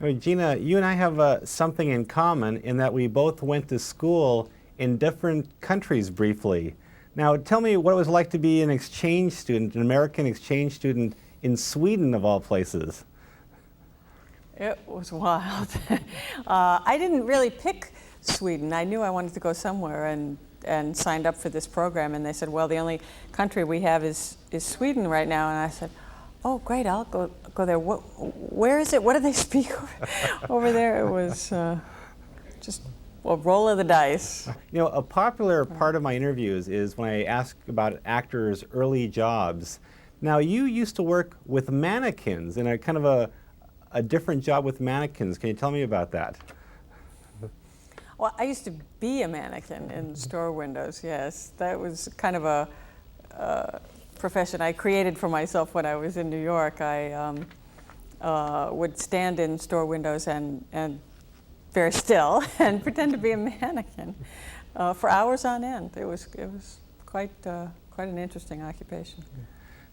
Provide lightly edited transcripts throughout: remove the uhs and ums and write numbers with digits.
I mean, Geena, you and I have something in common in that we both went to school in different countries briefly. Now, tell me what it was like to be an exchange student, an American exchange student in Sweden, of all places. It was wild. I didn't really pick Sweden. I knew I wanted to go somewhere and signed up for this program. And they said, well, the only country we have is Sweden right now. And I said, oh, great, I'll go there. Where is it? What do they speak over there? It was just a roll of the dice. You know, a popular part of my interviews is when I ask about actors' early jobs. Now, you used to work with mannequins in a kind of a different job with mannequins. Can you tell me about that? Well, I used to be a mannequin in store windows, yes. That was kind of a profession I created for myself when I was in New York. I would stand in store windows and very still and pretend to be a mannequin for hours on end. It was quite an interesting occupation.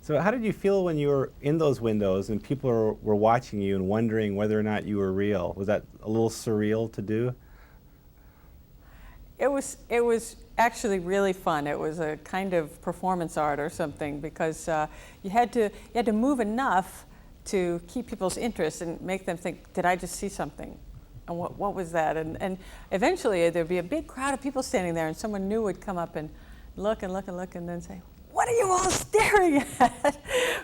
So how did you feel when you were in those windows and people were watching you and wondering whether or not you were real? Was that a little surreal to do? It was actually really fun. It was a kind of performance art or something because you had to move enough to keep people's interest and make them think, did I just see something? And what was that? And eventually there'd be a big crowd of people standing there and someone new would come up and look and look and look and then say, what are you all staring at?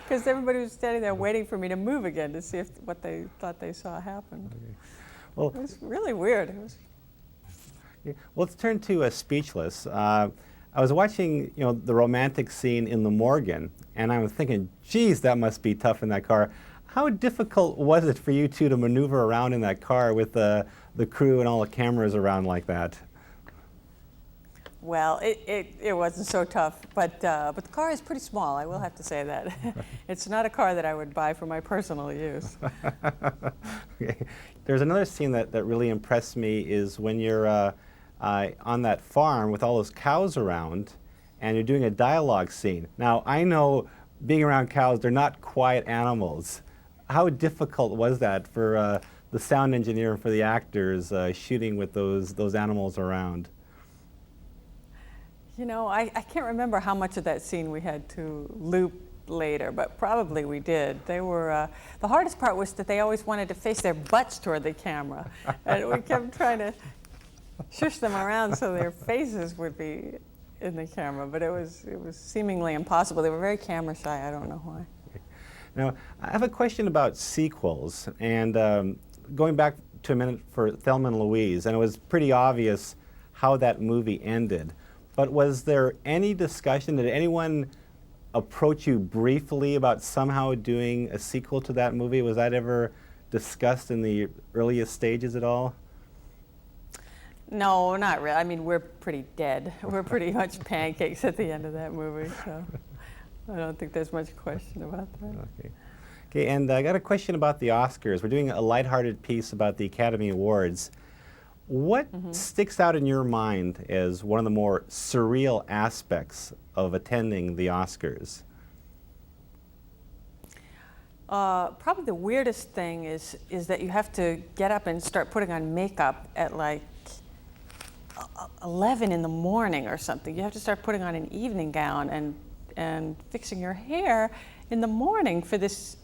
Because everybody was standing there waiting for me to move again to see if what they thought they saw happen. Okay. Well, it was really weird. well, let's turn to Speechless. I was watching, the romantic scene in the Morgan, and I was thinking, geez, that must be tough in that car. How difficult was it for you two to maneuver around in that car with the crew and all the cameras around like that? Well, it wasn't so tough, but the car is pretty small, I will have to say that. It's not a car that I would buy for my personal use. Okay. There's another scene that really impressed me is when you're on that farm with all those cows around and you're doing a dialogue scene. Now, I know being around cows, they're not quiet animals. How difficult was that for the sound engineer and for the actors shooting with those animals around? I can't remember how much of that scene we had to loop later, but probably we did. They were, the hardest part was that they always wanted to face their butts toward the camera. And we kept trying to shush them around so their faces would be in the camera, but it was seemingly impossible. They were very camera shy, I don't know why. Now, I have a question about sequels, and going back to a minute for Thelma and Louise, and it was pretty obvious how that movie ended. But was there any discussion, did anyone approach you briefly about somehow doing a sequel to that movie? Was that ever discussed in the earliest stages at all? No, not really. I mean, we're pretty dead. We're pretty much pancakes at the end of that movie, so I don't think there's much question about that. Okay. Okay, and I got a question about the Oscars. We're doing a lighthearted piece about the Academy Awards. What sticks out in your mind as one of the more surreal aspects of attending the Oscars? Probably the weirdest thing is that you have to get up and start putting on makeup at like 11 in the morning or something. You have to start putting on an evening gown and fixing your hair in the morning for this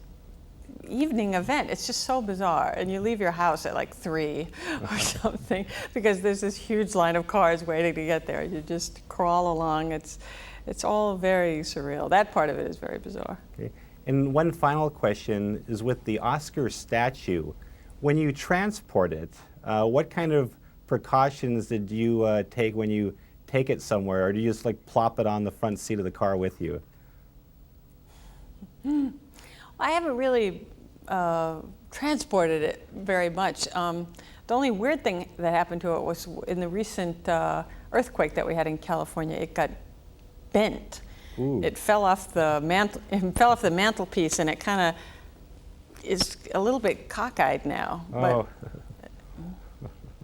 evening event. It's just so bizarre. And you leave your house at like 3 or something because there's this huge line of cars waiting to get there. You just crawl along. It's all very surreal. That part of it is very bizarre. Okay. And one final question is with the Oscar statue. When you transport it, what kind of precautions did you take when you take it somewhere, or do you just like plop it on the front seat of the car with you? I haven't really transported it very much. The only weird thing that happened to it was in the recent earthquake that we had in California. It got bent. Ooh. It fell off the mantelpiece, and it kind of is a little bit cockeyed now. Oh.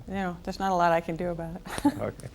But, there's not a lot I can do about it. Okay.